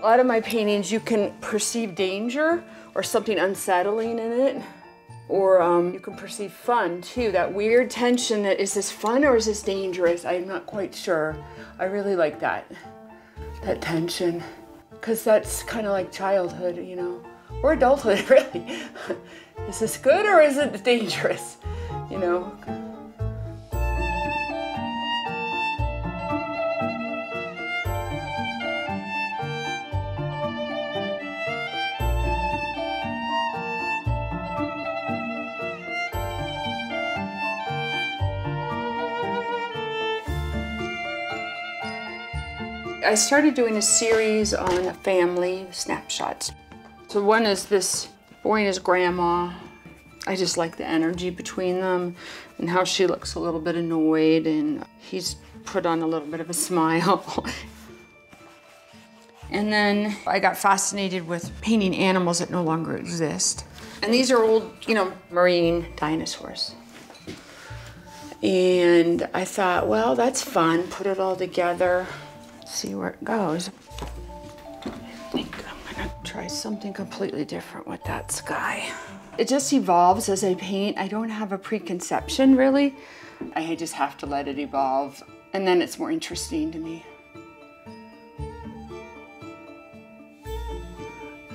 A lot of my paintings, you can perceive danger or something unsettling in it, or you can perceive fun too. That weird tension that, is this fun or is this dangerous? I'm not quite sure. I really like that tension, because that's kind of like childhood, you know, or adulthood, really. Is this good or is it dangerous, you know? I started doing a series on family snapshots. So one is this boy and his grandma. I just like the energy between them and how she looks a little bit annoyed and he's put on a little bit of a smile. And then I got fascinated with painting animals that no longer exist. And these are old, you know, marine dinosaurs. And I thought, well, that's fun, put it all together. See where it goes. I think I'm gonna try something completely different with that sky. It just evolves as I paint. I don't have a preconception, really. I just have to let it evolve, and then it's more interesting to me.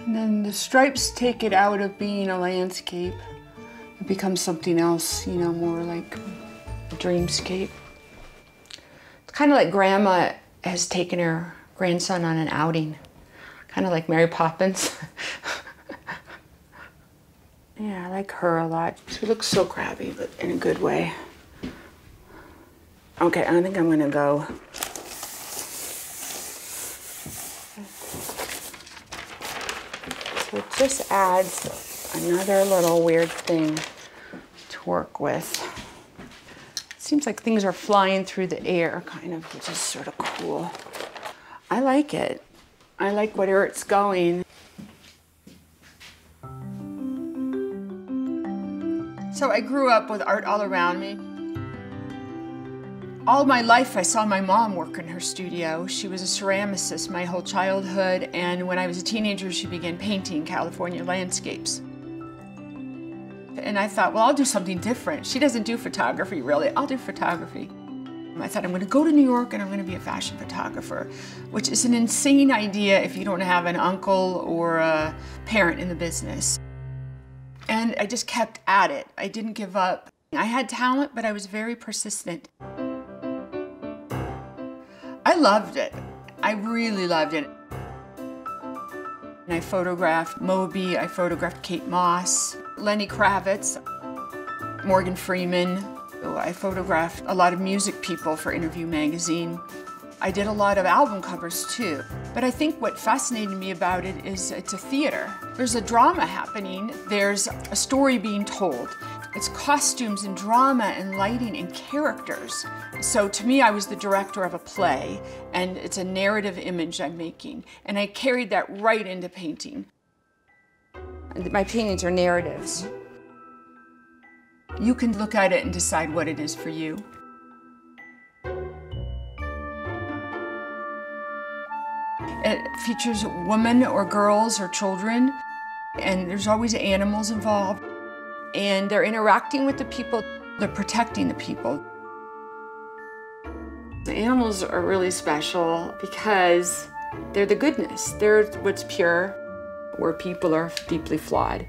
And then the stripes take it out of being a landscape. It becomes something else, you know, more like a dreamscape. It's kind of like Grandma has taken her grandson on an outing, kind of like Mary Poppins. Yeah, I like her a lot. She looks so crabby, but in a good way. Okay, I think I'm gonna go. So it just adds another little weird thing to work with. Seems like things are flying through the air, kind of, which is sort of cool. I like it. I like where it's going. So I grew up with art all around me. All my life, I saw my mom work in her studio. She was a ceramicist my whole childhood, and when I was a teenager, she began painting California landscapes. And I thought, well, I'll do something different. She doesn't do photography, really. I'll do photography. I thought, I'm going to go to New York and I'm going to be a fashion photographer, which is an insane idea if you don't have an uncle or a parent in the business. And I just kept at it. I didn't give up. I had talent, but I was very persistent. I loved it. I really loved it. And I photographed Moby, I photographed Kate Moss, Lenny Kravitz, Morgan Freeman. I photographed a lot of music people for Interview magazine. I did a lot of album covers too. But I think what fascinated me about it is it's a theater. There's a drama happening. There's a story being told. It's costumes and drama and lighting and characters. So to me, I was the director of a play, and it's a narrative image I'm making. And I carried that right into painting. My paintings are narratives. You can look at it and decide what it is for you. It features women or girls or children, and there's always animals involved. And they're interacting with the people, they're protecting the people. The animals are really special because they're the goodness. They're what's pure, where people are deeply flawed.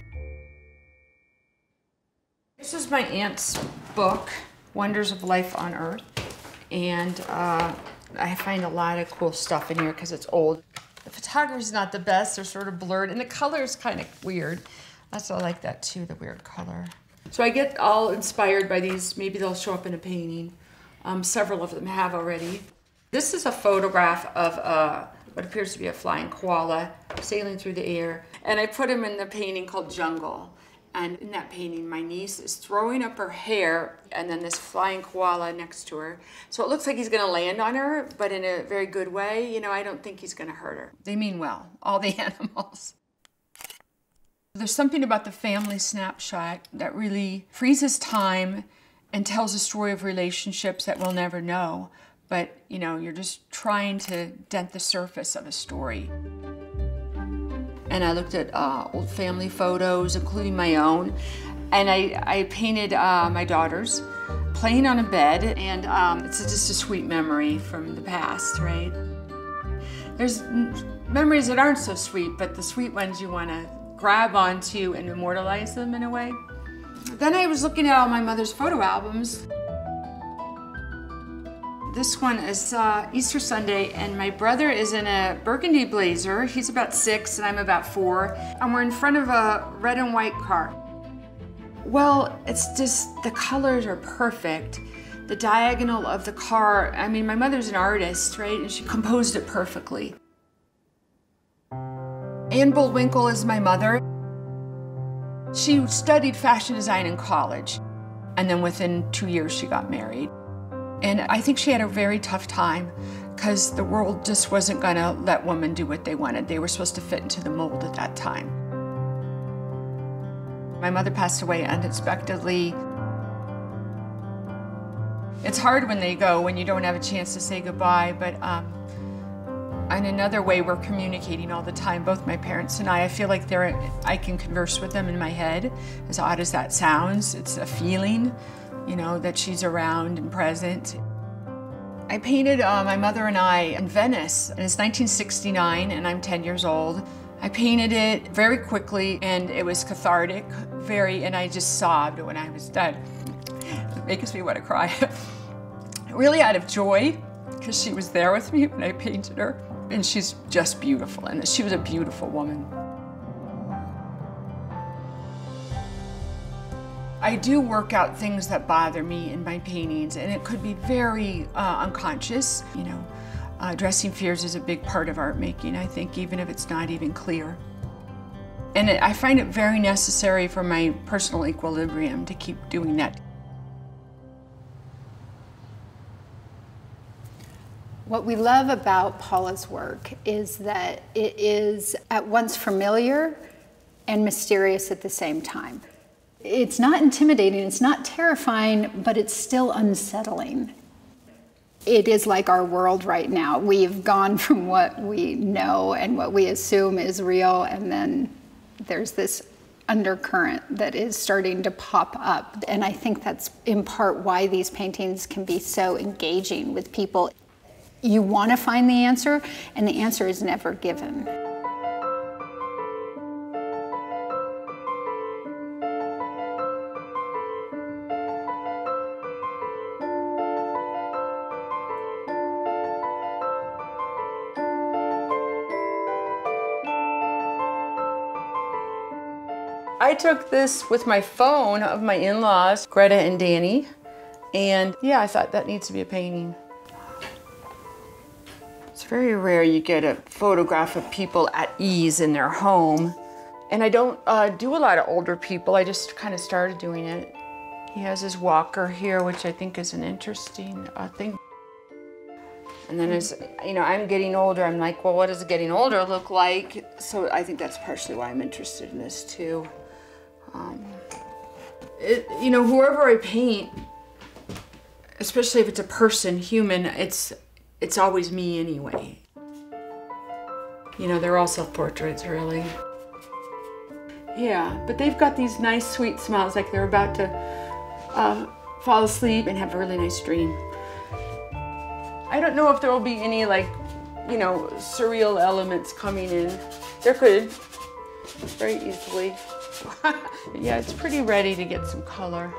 This is my aunt's book, Wonders of Life on Earth. And I find a lot of cool stuff in here because it's old. The photography's not the best, they're sort of blurred, and the color is kind of weird. I like that too, the weird color. So I get all inspired by these. Maybe they'll show up in a painting. Several of them have already. This is a photograph of what appears to be a flying koala sailing through the air. And I put him in the painting called Jungle. And in that painting, my niece is throwing up her hair and then this flying koala next to her. So it looks like he's gonna land on her, but in a very good way. You know, I don't think he's gonna hurt her. They mean well, all the animals. There's something about the family snapshot that really freezes time and tells a story of relationships that we'll never know. But, you know, you're just trying to dent the surface of a story. and I looked at old family photos, including my own, and I painted my daughters playing on a bed, and it's just a sweet memory from the past, right? There's memories that aren't so sweet, but the sweet ones you want to grab onto and immortalize them in a way. Then I was looking at all my mother's photo albums. This one is Easter Sunday, and my brother is in a burgundy blazer. He's about 6 and I'm about 4, and we're in front of a red and white car. Well, it's just, the colors are perfect. The diagonal of the car, I mean, my mother's an artist, right? And she composed it perfectly. Paula Bullwinkel is my mother. She studied fashion design in college, and then within 2 years she got married. And I think she had a very tough time because the world just wasn't gonna let women do what they wanted. They were supposed to fit into the mold at that time. My mother passed away unexpectedly. It's hard when they go, when you don't have a chance to say goodbye, but in another way, we're communicating all the time, both my parents and I. I feel like I can converse with them in my head, as odd as that sounds. It's a feeling, you know, that she's around and present. I painted my mother and I in Venice, and it's 1969, and I'm 10 years old. I painted it very quickly, and it was cathartic, and I just sobbed when I was done. It makes me want to cry. Really out of joy, because she was there with me when I painted her, and she's just beautiful, and she was a beautiful woman. I do work out things that bother me in my paintings, and it could be very unconscious. You know, addressing fears is a big part of art making, I think, even if it's not even clear. And I find it very necessary for my personal equilibrium to keep doing that. What we love about Paula's work is that it is at once familiar and mysterious at the same time. It's not intimidating, it's not terrifying, but it's still unsettling. It is like our world right now. We've gone from what we know and what we assume is real, and then there's this undercurrent that is starting to pop up. And I think that's in part why these paintings can be so engaging with people. You want to find the answer, and the answer is never given. I took this with my phone of my in-laws, Greta and Danny, and yeah, I thought that needs to be a painting. It's very rare you get a photograph of people at ease in their home. And I don't do a lot of older people, I just kind of started doing it. He has his walker here, which I think is an interesting thing. And then as you know, I'm getting older, I'm like, well, what does getting older look like? So I think that's partially why I'm interested in this too. You know, whoever I paint, especially if it's a person, human, it's always me anyway. You know, they're all self-portraits, really. Yeah, but they've got these nice, sweet smiles, like they're about to fall asleep and have a really nice dream. I don't know if there will be any, like, you know, surreal elements coming in. There could, very easily. Yeah, it's pretty ready to get some color.